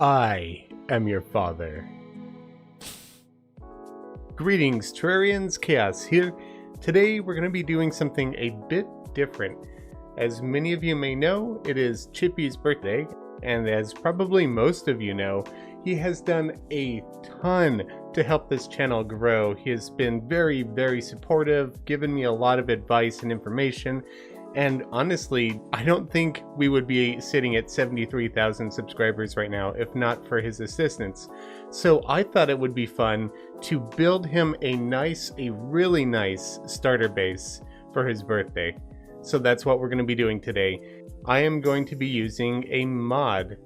I am your father. Greetings, Terrarians, Khaios here. Today we're going to be doing something a bit different. As many of you may know, it is Chippy's birthday, and as probably most of you know, he has done a ton to help this channel grow. He has been very supportive, given me a lot of advice and information, and honestly, I don't think we would be sitting at 73,000 subscribers right now if not for his assistance. So I thought it would be fun to build him a really nice starter base for his birthday. So that's what we're going to be doing today. I am going to be using a mod,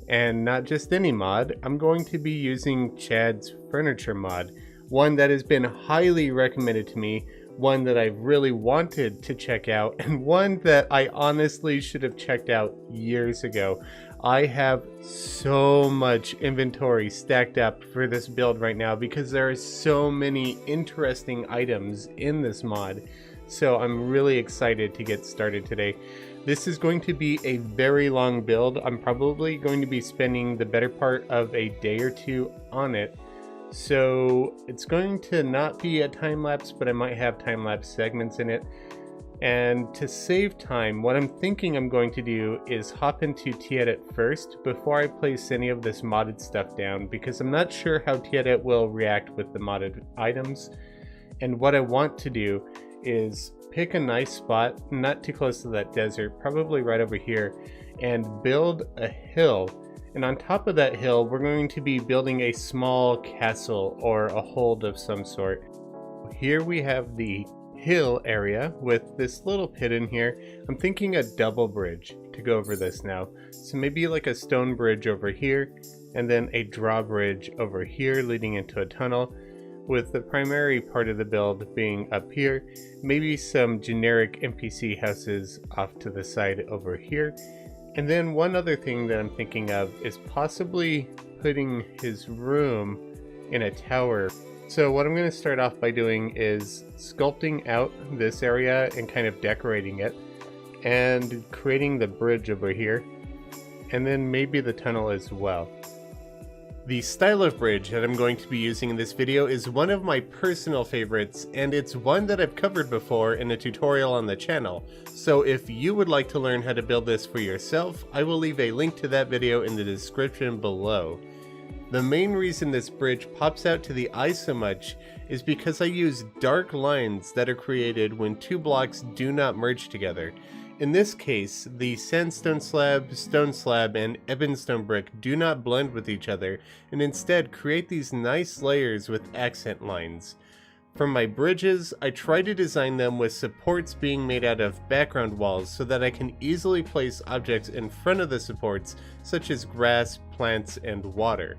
and not just any mod. I'm going to be using Chad's furniture mod, one that has been highly recommended to me, one that I've really wanted to check out, and one that I honestly should have checked out years ago. I have so much inventory stacked up for this build right now because there are so many interesting items in this mod. So I'm really excited to get started today. This is going to be a very long build. I'm probably going to be spending the better part of a day or two on it. So it's going to not be a time-lapse, but I might have time-lapse segments in it. And to save time, what I'm thinking I'm going to do is hop into T-Edit first before I place any of this modded stuff down, because I'm not sure how T-Edit will react with the modded items. And what I want to do is pick a nice spot, not too close to that desert, probably right over here, and build a hill. And on top of that hill, we're going to be building a small castle or a hold of some sort. Here we have the hill area with this little pit in here. I'm thinking a double bridge to go over this now. So maybe like a stone bridge over here, and then a drawbridge over here leading into a tunnel, with the primary part of the build being up here. Maybe some generic NPC houses off to the side over here. And then one other thing that I'm thinking of is possibly putting his room in a tower. So what I'm going to start off by doing is sculpting out this area and kind of decorating it, and creating the bridge over here, and then maybe the tunnel as well. The style of bridge that I'm going to be using in this video is one of my personal favorites, and it's one that I've covered before in a tutorial on the channel. So if you would like to learn how to build this for yourself, I will leave a link to that video in the description below. The main reason this bridge pops out to the eye so much is because I use dark lines that are created when two blocks do not merge together. In this case, the sandstone slab, stone slab, and ebonstone brick do not blend with each other, and instead create these nice layers with accent lines. For my bridges, I try to design them with supports being made out of background walls so that I can easily place objects in front of the supports, such as grass, plants, and water.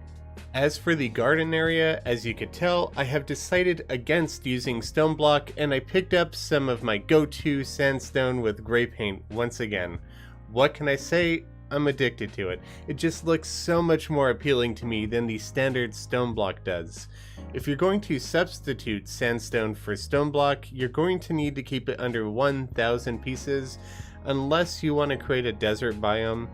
As for the garden area, as you could tell, I have decided against using stone block, and I picked up some of my go-to sandstone with gray paint once again. What can I say? I'm addicted to it. It just looks so much more appealing to me than the standard stone block does. If you're going to substitute sandstone for stone block, you're going to need to keep it under 1,000 pieces, unless you want to create a desert biome.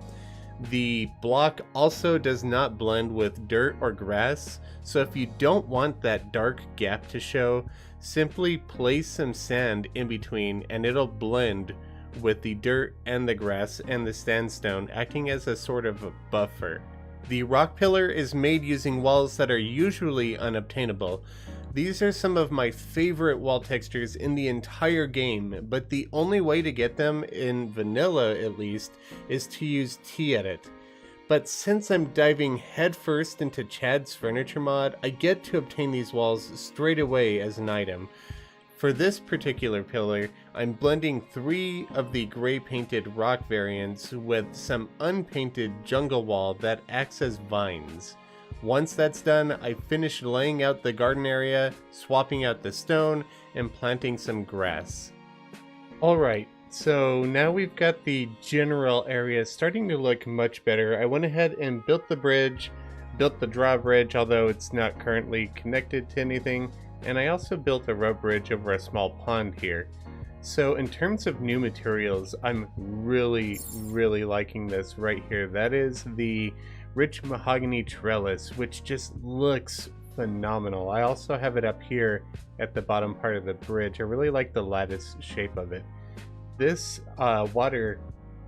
The block also does not blend with dirt or grass, so if you don't want that dark gap to show, simply place some sand in between and it'll blend with the dirt and the grass and the sandstone, acting as a sort of a buffer. The rock pillar is made using walls that are usually unobtainable. These are some of my favorite wall textures in the entire game, but the only way to get them, in vanilla at least, is to use T-Edit. But since I'm diving headfirst into Chad's furniture mod, I get to obtain these walls straight away as an item. For this particular pillar, I'm blending 3 of the gray painted rock variants with some unpainted jungle wall that acts as vines. Once that's done, I finish laying out the garden area, swapping out the stone, and planting some grass. Alright, so now we've got the general area starting to look much better. I went ahead and built the bridge, built the drawbridge, although it's not currently connected to anything. And I also built a rope bridge over a small pond here. So in terms of new materials, I'm really liking this right here. That is the rich mahogany trellis, which just looks phenomenal. I also have it up here at the bottom part of the bridge. I really like the lattice shape of it. This water,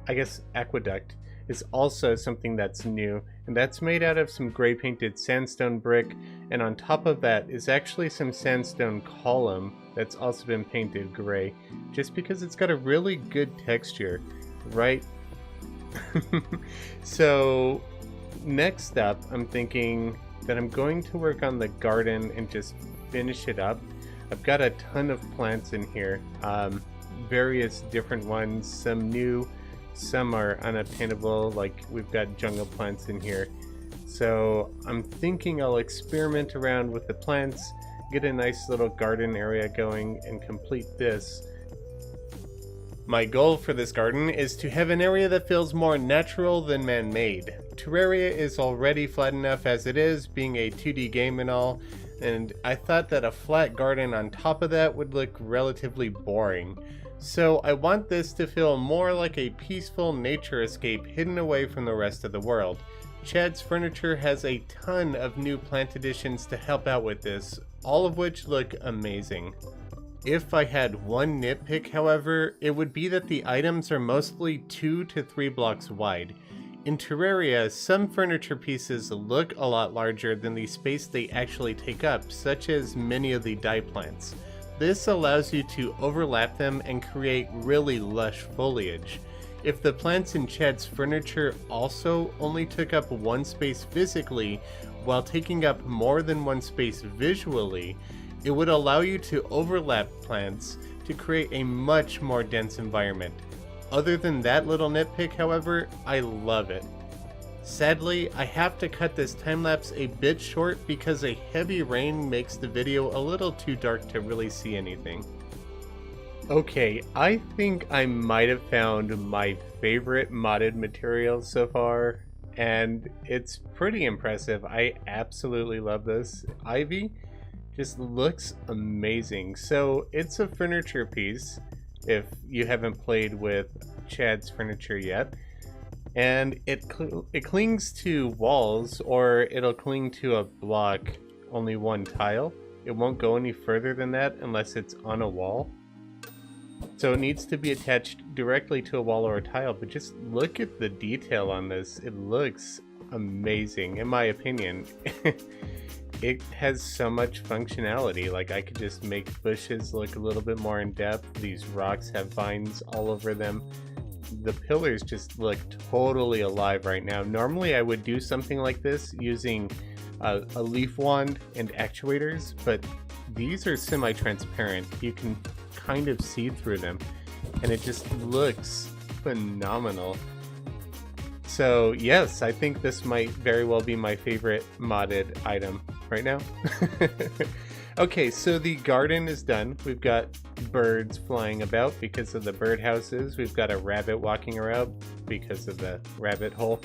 I guess aqueduct, is also something that's new, and that's made out of some gray painted sandstone brick, and on top of that is actually some sandstone column that's also been painted gray, just because it's got a really good texture, right? So next up, I'm thinking that I'm going to work on the garden and just finish it up. I've got a ton of plants in here, various different ones, some new, some are unobtainable, like we've got jungle plants in here. So I'm thinking I'll experiment around with the plants, get a nice little garden area going, and complete this. My goal for this garden is to have an area that feels more natural than man-made. Terraria is already flat enough as it is, being a 2D game and all, and I thought that a flat garden on top of that would look relatively boring. So I want this to feel more like a peaceful nature escape hidden away from the rest of the world. Chad's Furniture has a ton of new plant additions to help out with this, all of which look amazing. If I had one nitpick, however, it would be that the items are mostly 2 to 3 blocks wide. In Terraria, some furniture pieces look a lot larger than the space they actually take up, such as many of the dye plants. This allows you to overlap them and create really lush foliage. If the plants in Chad's Furniture also only took up one space physically, while taking up more than one space visually, it would allow you to overlap plants to create a much more dense environment. Other than that little nitpick, however, I love it. Sadly, I have to cut this time-lapse a bit short because a heavy rain makes the video a little too dark to really see anything. Okay, I think I might have found my favorite modded material so far, and it's pretty impressive. I absolutely love this. Ivy just looks amazing. So it's a furniture piece, if you haven't played with Chad's Furniture yet. And it clings to walls, or it'll cling to a block, only one tile. It won't go any further than that unless it's on a wall. So it needs to be attached directly to a wall or a tile, but just look at the detail on this. It looks amazing, in my opinion. It has so much functionality. Like, I could just make bushes look a little bit more in depth. These rocks have vines all over them. The pillars just look totally alive right now. Normally I would do something like this using a leaf wand and actuators, but these are semi-transparent. You can kind of see through them, and it just looks phenomenal. So yes, I think this might very well be my favorite modded item right now. Okay, so the garden is done. We've got birds flying about because of the birdhouses. We've got a rabbit walking around because of the rabbit hole.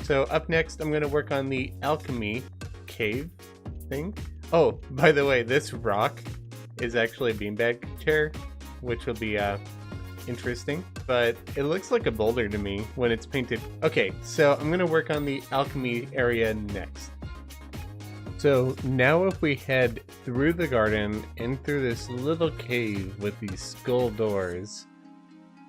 So up next, I'm going to work on the alchemy cave thing. Oh, by the way, this rock is actually a beanbag chair, which will be interesting, but it looks like a boulder to me when it's painted. Okay, so I'm going to work on the alchemy area next. So now if we head through the garden and through this little cave with these skull doors,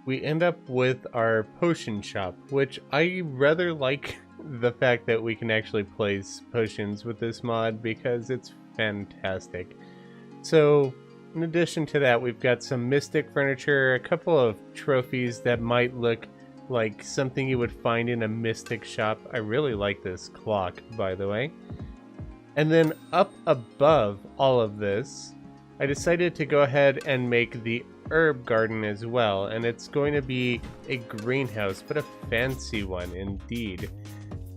we end up with our potion shop, which I rather like the fact that we can actually place potions with this mod because it's fantastic. So in addition to that, we've got some mystic furniture, a couple of trophies that might look like something you would find in a mystic shop. I really like this clock, by the way. And then up above all of this, I decided to go ahead and make the herb garden as well, and it's going to be a greenhouse, but a fancy one indeed.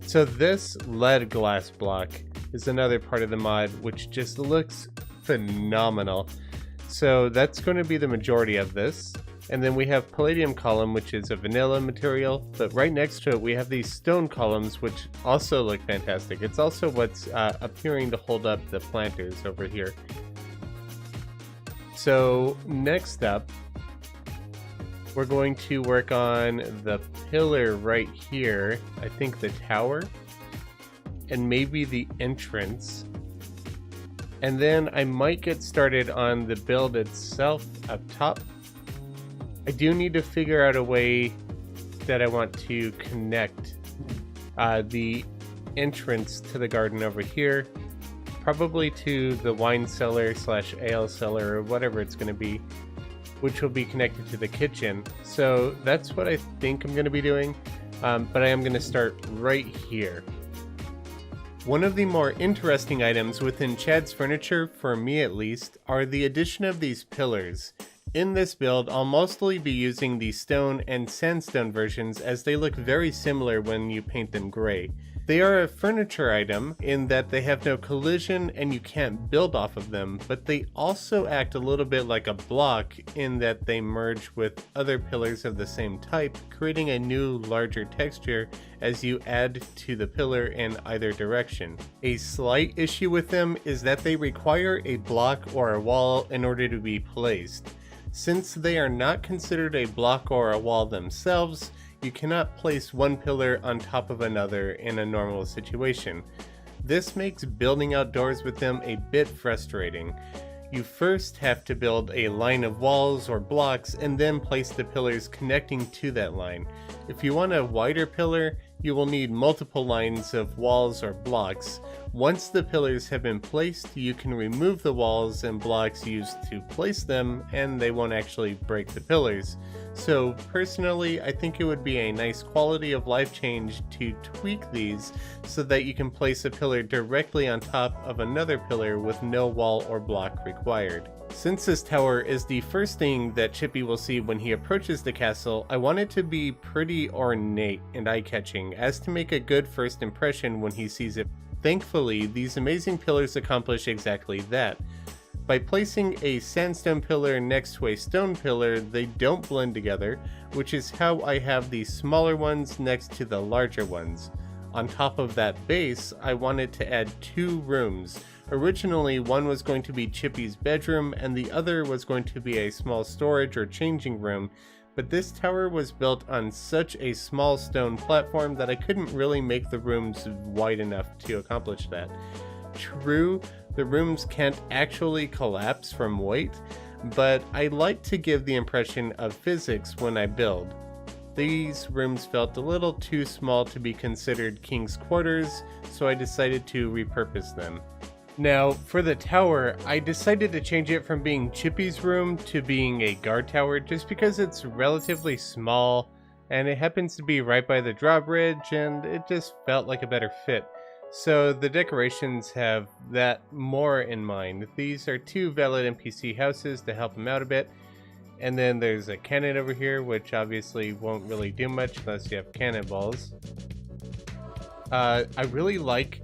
So this lead glass block is another part of the mod which just looks phenomenal. So that's going to be the majority of this. And then we have palladium column, which is a vanilla material, but right next to it we have these stone columns which also look fantastic. It's also what's appearing to hold up the planters over here. So next up, we're going to work on the pillar right here, I think the tower, and maybe the entrance. And then I might get started on the build itself up top. I do need to figure out a way that I want to connect the entrance to the garden over here, probably to the wine cellar slash ale cellar or whatever it's going to be, which will be connected to the kitchen. So that's what I think I'm going to be doing, but I am going to start right here. One of the more interesting items within Chad's furniture, for me at least, are the addition of these pillars. In this build, I'll mostly be using the stone and sandstone versions as they look very similar when you paint them gray. They are a furniture item in that they have no collision and you can't build off of them, but they also act a little bit like a block in that they merge with other pillars of the same type, creating a new, larger texture as you add to the pillar in either direction. A slight issue with them is that they require a block or a wall in order to be placed. Since they are not considered a block or a wall themselves, you cannot place one pillar on top of another in a normal situation. This makes building outdoors with them a bit frustrating. You first have to build a line of walls or blocks and then place the pillars connecting to that line. If you want a wider pillar, you will need multiple lines of walls or blocks. Once the pillars have been placed, you can remove the walls and blocks used to place them and they won't actually break the pillars. So personally, I think it would be a nice quality of life change to tweak these so that you can place a pillar directly on top of another pillar with no wall or block required. Since this tower is the first thing that Chippy will see when he approaches the castle, I want it to be pretty ornate and eye-catching as to make a good first impression when he sees it. Thankfully, these amazing pillars accomplish exactly that. By placing a sandstone pillar next to a stone pillar, they don't blend together, which is how I have the smaller ones next to the larger ones. On top of that base, I wanted to add 2 rooms. Originally, one was going to be Chippy's bedroom and the other was going to be a small storage or changing room, but this tower was built on such a small stone platform that I couldn't really make the rooms wide enough to accomplish that. True, the rooms can't actually collapse from weight, but I like to give the impression of physics when I build. These rooms felt a little too small to be considered king's quarters, so I decided to repurpose them. Now, for the tower, I decided to change it from being Chippy's room to being a guard tower just because it's relatively small and it happens to be right by the drawbridge and it just felt like a better fit. So the decorations have that more in mind. These are 2 valid NPC houses to help them out a bit. And then there's a cannon over here, which obviously won't really do much unless you have cannonballs. I really like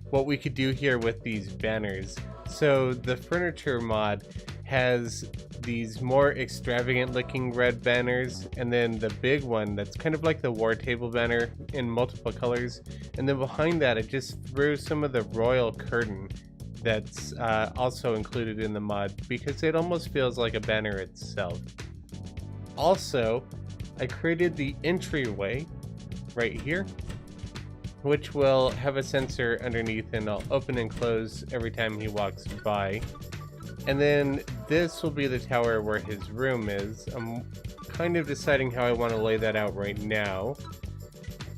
what we could do here with these banners. So the furniture mod has these more extravagant looking red banners, and then the big one that's kind of like the war table banner in multiple colors, and then behind that I just threw some of the royal curtain that's also included in the mod because it almost feels like a banner itself. Also, I created the entryway right here, which will have a sensor underneath and I'll open and close every time he walks by. And then this will be the tower where his room is. I'm kind of deciding how I want to lay that out right now.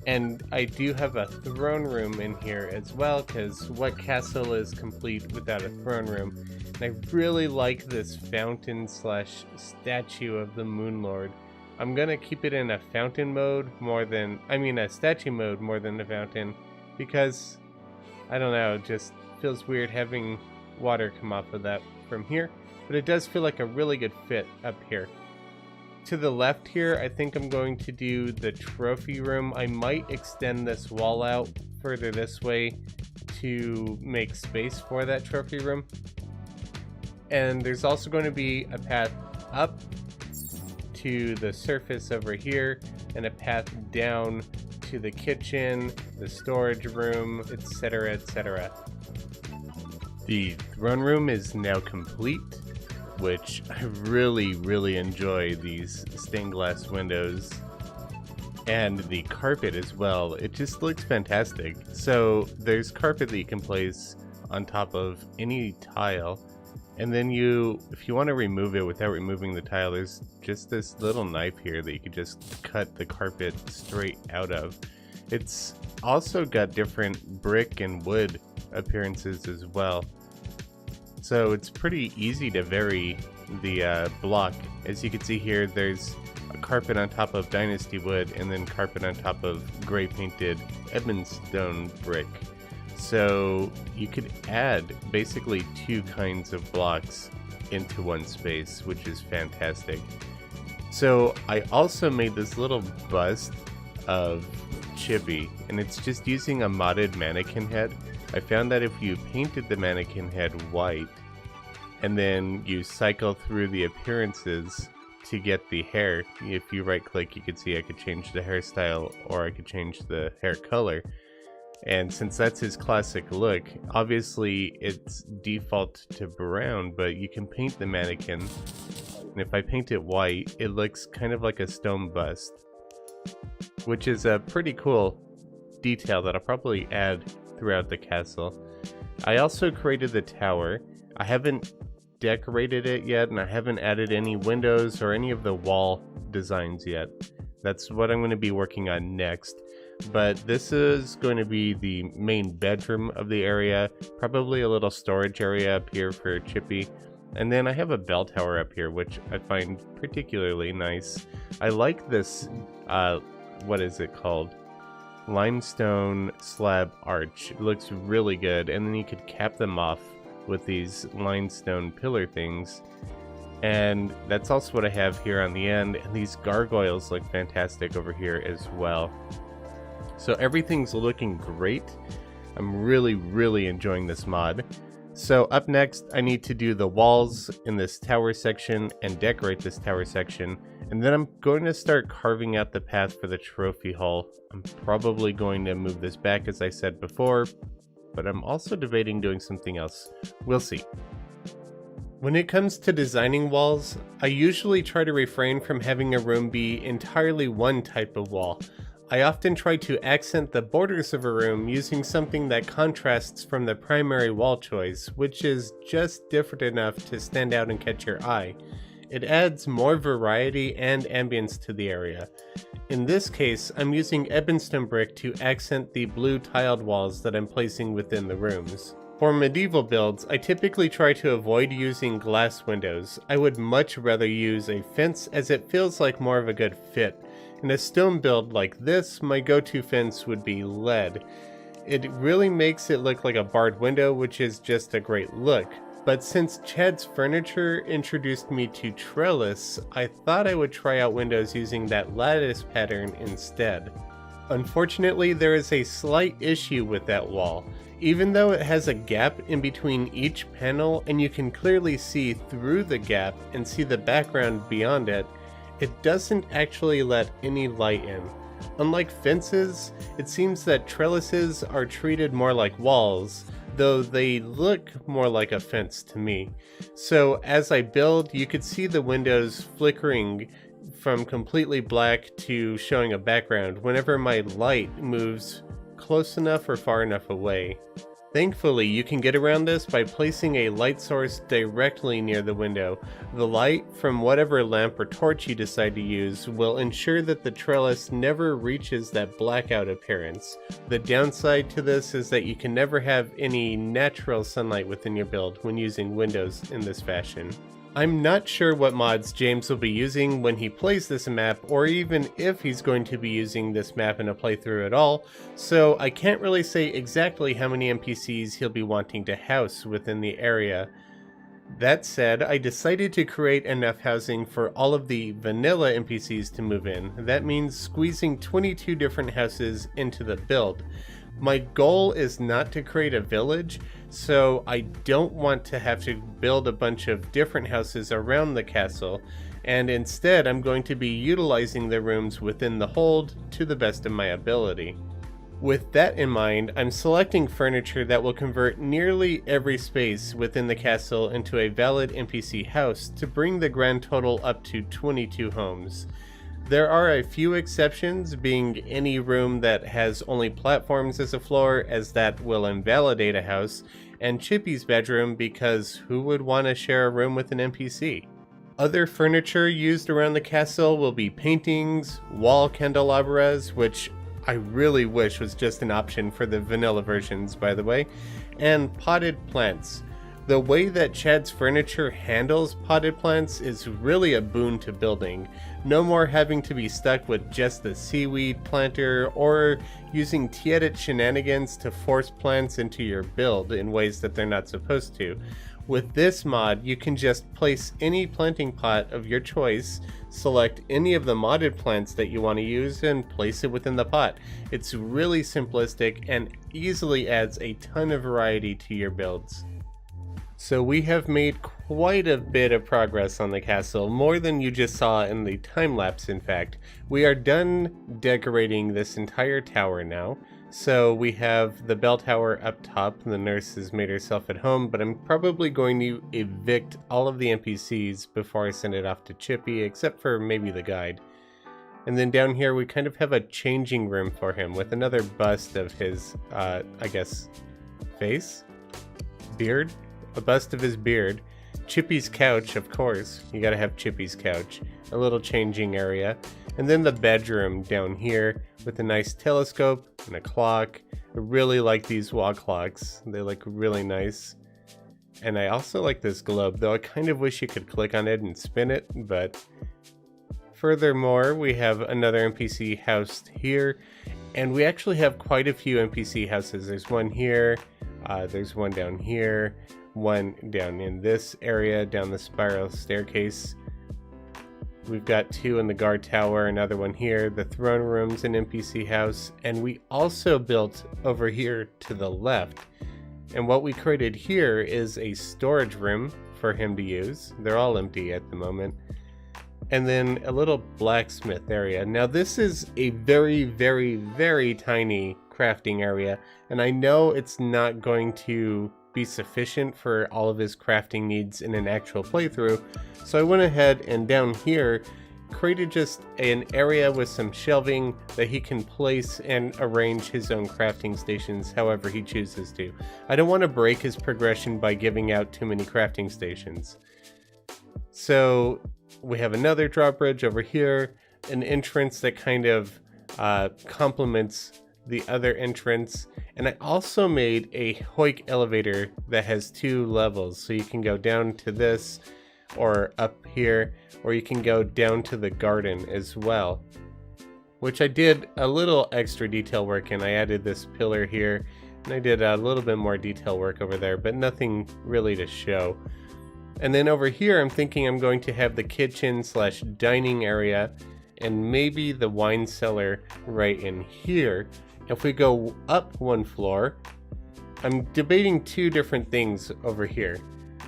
And I do have a throne room in here as well, because what castle is complete without a throne room? And I really like this fountain slash statue of the Moon Lord. I'm gonna keep it in a fountain mode more than, a statue mode more than a fountain, because, I don't know, it just feels weird having water come off of that from here. but it does feel like a really good fit up here. To the left here, I think I'm going to do the trophy room. I might extend this wall out further this way to make space for that trophy room. And there's also going to be a path up to the surface over here and a path down to the kitchen, the storage room, etc., etc. The throne room is now complete, which I really enjoy these stained glass windows and the carpet as well. It just looks fantastic. So there's carpet that you can place on top of any tile, and then if you want to remove it without removing the tile, there's just this little knife here that you could just cut the carpet straight out of. It's also got different brick and wood appearances as well. So it's pretty easy to vary the block. As you can see here, there's a carpet on top of Dynasty wood and then carpet on top of gray painted Ebonstone brick. So you could add basically two kinds of blocks into one space, which is fantastic. So I also made this little bust of Chippy, and it's just using a modded mannequin head. I found that if you painted the mannequin head white and then you cycle through the appearances to get the hair, if you right click, you can see I could change the hairstyle or I could change the hair color. And since that's his classic look, obviously it's default to brown, but you can paint the mannequin. And if I paint it white, it looks kind of like a stone bust, which is a pretty cool detail that I'll probably add throughout the castle. I also created the tower. I haven't decorated it yet, and I haven't added any windows or any of the wall designs yet. That's what I'm going to be working on next. But this is going to be the main bedroom of the area, probably a little storage area up here for Chippy. And then I have a bell tower up here, which I find particularly nice. I like this, what is it called? Limestone slab arch. It looks really good, and then you could cap them off with these limestone pillar things. And that's also what I have here on the end, and these gargoyles look fantastic over here as well. So everything's looking great. I'm really enjoying this mod. So up next, I need to do the walls in this tower section and decorate this tower section. And then I'm going to start carving out the path for the trophy hall. I'm probably going to move this back, as I said before, but I'm also debating doing something else. We'll see. When it comes to designing walls, I usually try to refrain from having a room be entirely one type of wall. I often try to accent the borders of a room using something that contrasts from the primary wall choice, which is just different enough to stand out and catch your eye. It adds more variety and ambience to the area. In this case, I'm using Ebonstone brick to accent the blue tiled walls that I'm placing within the rooms. For medieval builds, I typically try to avoid using glass windows. I would much rather use a fence, as it feels like more of a good fit. In a stone build like this, my go-to fence would be lead. It really makes it look like a barred window, which is just a great look. But since Chad's Furniture introduced me to trellis, I thought I would try out windows using that lattice pattern instead. Unfortunately, there is a slight issue with that wall. Even though it has a gap in between each panel and you can clearly see through the gap and see the background beyond it, it doesn't actually let any light in. Unlike fences, it seems that trellises are treated more like walls, though they look more like a fence to me. So as I build, you could see the windows flickering from completely black to showing a background whenever my light moves close enough or far enough away. Thankfully, you can get around this by placing a light source directly near the window. The light from whatever lamp or torch you decide to use will ensure that the trellis never reaches that blackout appearance. The downside to this is that you can never have any natural sunlight within your build when using windows in this fashion. I'm not sure what mods James will be using when he plays this map, or even if he's going to be using this map in a playthrough at all, so I can't really say exactly how many NPCs he'll be wanting to house within the area. That said, I decided to create enough housing for all of the vanilla NPCs to move in. That means squeezing 22 different houses into the build. My goal is not to create a village, so I don't want to have to build a bunch of different houses around the castle, and instead I'm going to be utilizing the rooms within the hold to the best of my ability. With that in mind, I'm selecting furniture that will convert nearly every space within the castle into a valid NPC house to bring the grand total up to 22 homes. There are a few exceptions, being any room that has only platforms as a floor, as that will invalidate a house, and Chippy's bedroom because who would want to share a room with an NPC? Other furniture used around the castle will be paintings, wall candelabras, which I really wish was just an option for the vanilla versions, by the way, and potted plants. The way that Chad's furniture handles potted plants is really a boon to building. No more having to be stuck with just the seaweed planter or using Tiedit shenanigans to force plants into your build in ways that they're not supposed to. With this mod, you can just place any planting pot of your choice, select any of the modded plants that you want to use, and place it within the pot. It's really simplistic and easily adds a ton of variety to your builds. So we have made quite a bit of progress on the castle, more than you just saw in the time lapse in fact. We are done decorating this entire tower now. So we have the bell tower up top, the nurse has made herself at home, but I'm probably going to evict all of the NPCs before I send it off to Chippy, except for maybe the guide. And then down here we kind of have a changing room for him with another bust of his, I guess, face? Beard? A bust of his beard. Chippy's couch, of course. You gotta have Chippy's couch. A little changing area. And then the bedroom down here with a nice telescope and a clock. I really like these wall clocks. They look really nice. And I also like this globe, though I kind of wish you could click on it and spin it, but furthermore, we have another NPC house here, and we actually have quite a few NPC houses. There's one here, there's one down here, one down in this area, down the spiral staircase. We've got two in the guard tower, another one here, the throne room's an NPC house, and we also built over here to the left. And what we created here is a storage room for him to use. They're all empty at the moment. And then a little blacksmith area. Now this is a very, very, very tiny crafting area, and I know it's not going to be sufficient for all of his crafting needs in an actual playthrough, so I went ahead and down here created just an area with some shelving that he can place and arrange his own crafting stations however he chooses to. I don't want to break his progression by giving out too many crafting stations. So we have another drawbridge over here, an entrance that kind of complements the other entrance, and I also made a Hoik elevator that has 2 levels, so you can go down to this or up here, or you can go down to the garden as well, which I did a little extra detail work in. I added this pillar here, and I did a little bit more detail work over there, but nothing really to show. And then over here I'm thinking I'm going to have the kitchen slash dining area and maybe the wine cellar right in here. If we go up 1 floor, I'm debating 2 different things over here.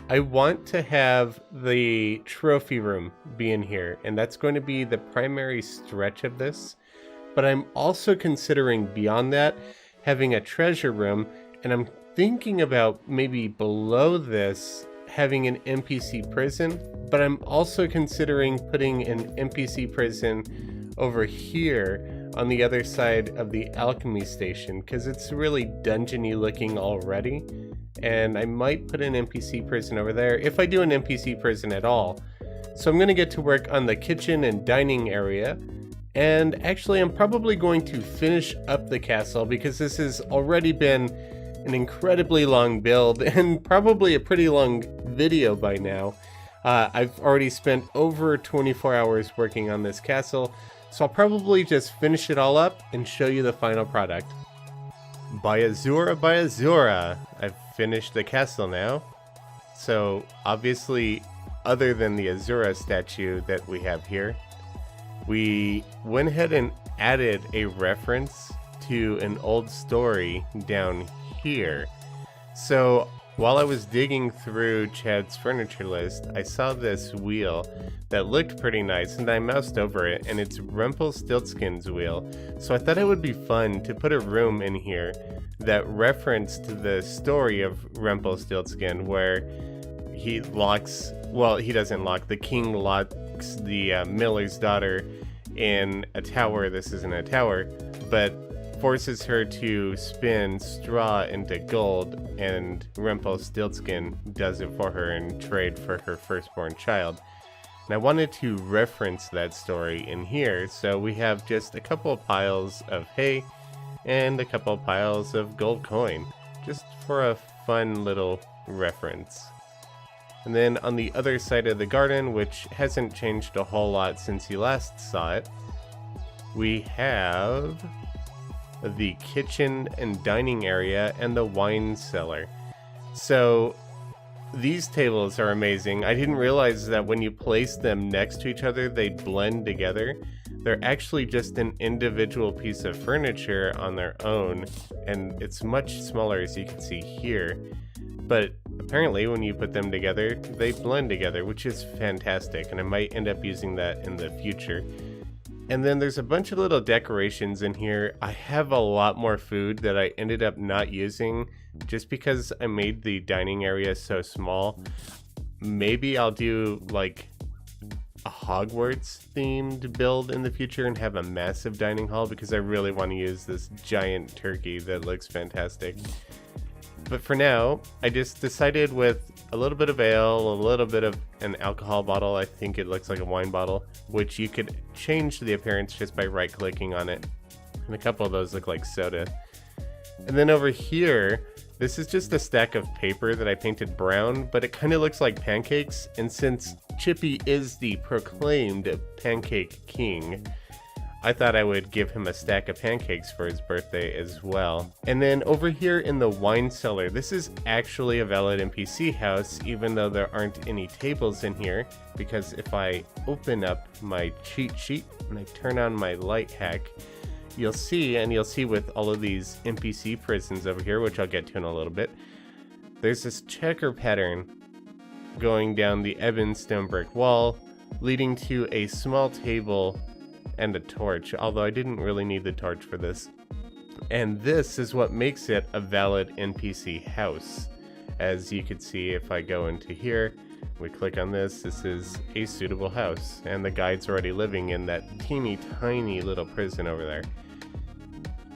I want to have the trophy room be in here, and that's going to be the primary stretch of this. But I'm also considering beyond that having a treasure room, and I'm thinking about maybe below this having an NPC prison, but I'm also considering putting an NPC prison over here on the other side of the alchemy station, because it's really dungeony looking already, and I might put an NPC prison over there if I do an NPC prison at all. So I'm going to get to work on the kitchen and dining area, and actually I'm probably going to finish up the castle because this has already been an incredibly long build and probably a pretty long video by now. I've already spent over 24 hours working on this castle, so I'll probably just finish it all up and show you the final product. By Azura, I've finished the castle now. So obviously, other than the Azura statue that we have here, we went ahead and added a reference to an old story down here. So while I was digging through Chad's furniture list, I saw this wheel that looked pretty nice, and I moused over it, and it's Rumpelstiltskin's wheel. So I thought it would be fun to put a room in here that referenced the story of Rumpelstiltskin, where he locks, well, he doesn't lock, the king locks the miller's daughter in a tower. This isn't a tower, but forces her to spin straw into gold, and Rumpelstiltskin does it for her in trade for her firstborn child. And I wanted to reference that story in here, so we have just a couple of piles of hay and a couple of piles of gold coin, just for a fun little reference. And then on the other side of the garden, which hasn't changed a whole lot since you last saw it, we have the kitchen and dining area and the wine cellar. So these tables are amazing. I didn't realize that when you place them next to each other, they blend together. They're actually just an individual piece of furniture on their own, and it's much smaller, as you can see here. But apparently when you put them together, they blend together, which is fantastic, and I might end up using that in the future. And then there's a bunch of little decorations in here. I have a lot more food that I ended up not using just because I made the dining area so small. Maybe I'll do like a Hogwarts themed build in the future and have a massive dining hall, because I really want to use this giant turkey that looks fantastic. But for now, I just decided with a little bit of ale, a little bit of an alcohol bottle, I think it looks like a wine bottle, which you could change the appearance just by right clicking on it. And a couple of those look like soda. And then over here, this is just a stack of paper that I painted brown, but it kind of looks like pancakes. And since Chippy is the proclaimed pancake king, I thought I would give him a stack of pancakes for his birthday as well. And then over here in the wine cellar, this is actually a valid NPC house, even though there aren't any tables in here, because if I open up my cheat sheet and I turn on my light hack, you'll see with all of these NPC prisons over here, which I'll get to in a little bit, there's this checker pattern going down the ebon stone brick wall, leading to a small table and a torch, although I didn't really need the torch for this. And this is what makes it a valid NPC house. As you can see, if I go into here, we click on this, this is a suitable house, and the guide's already living in that teeny tiny little prison over there.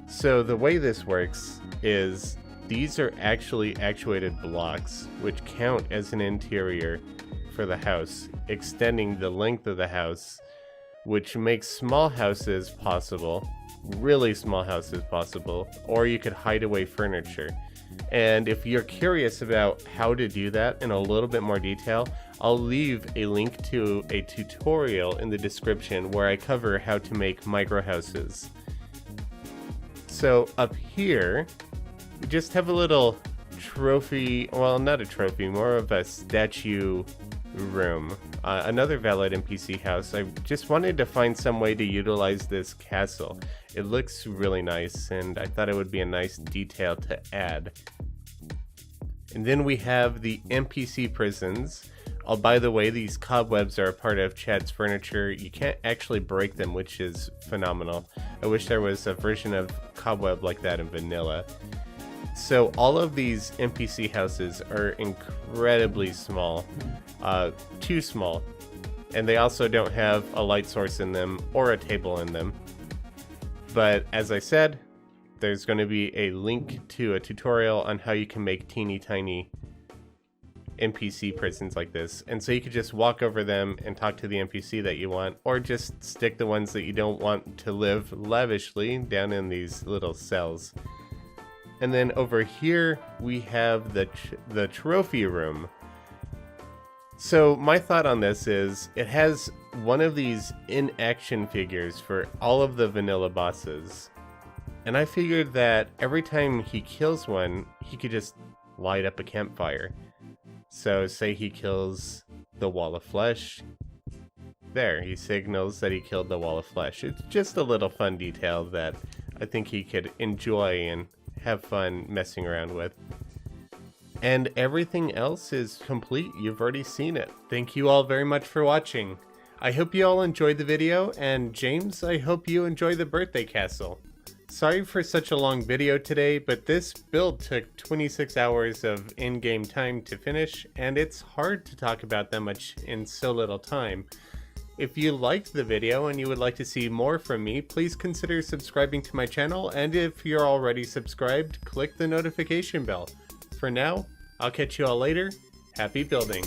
So the way this works is these are actually actuated blocks, which count as an interior for the house, extending the length of the house, which makes small houses possible, really small houses possible, or you could hide away furniture. And if you're curious about how to do that in a little bit more detail, I'll leave a link to a tutorial in the description where I cover how to make micro houses. So up here, we just have a little trophy, well, not a trophy, more of a statue room. Another valid NPC house. I just wanted to find some way to utilize this castle. It looks really nice, and I thought it would be a nice detail to add. And then we have the NPC prisons. Oh, by the way, these cobwebs are a part of Chad's furniture. You can't actually break them, which is phenomenal. I wish there was a version of cobweb like that in vanilla. So all of these NPC houses are incredibly small, too small, and they also don't have a light source in them or a table in them. But as I said, there's going to be a link to a tutorial on how you can make teeny tiny NPC prisons like this, and so you could just walk over them and talk to the NPC that you want, or just stick the ones that you don't want to live lavishly down in these little cells. And then over here we have the trophy room. So my thought on this is it has one of these in-action figures for all of the vanilla bosses. And I figured that every time he kills one, he could just light up a campfire. So say he kills the wall of flesh. There, he signals that he killed the wall of flesh. It's just a little fun detail that I think he could enjoy and have fun messing around with. And everything else is complete. You've already seen it. Thank you all very much for watching. I hope you all enjoyed the video, and James, I hope you enjoy the birthday castle. Sorry for such a long video today, but this build took 26 hours of in-game time to finish, and it's hard to talk about that much in so little time. If you liked the video and you would like to see more from me, please consider subscribing to my channel, and if you're already subscribed, click the notification bell. For now, I'll catch you all later. Happy building!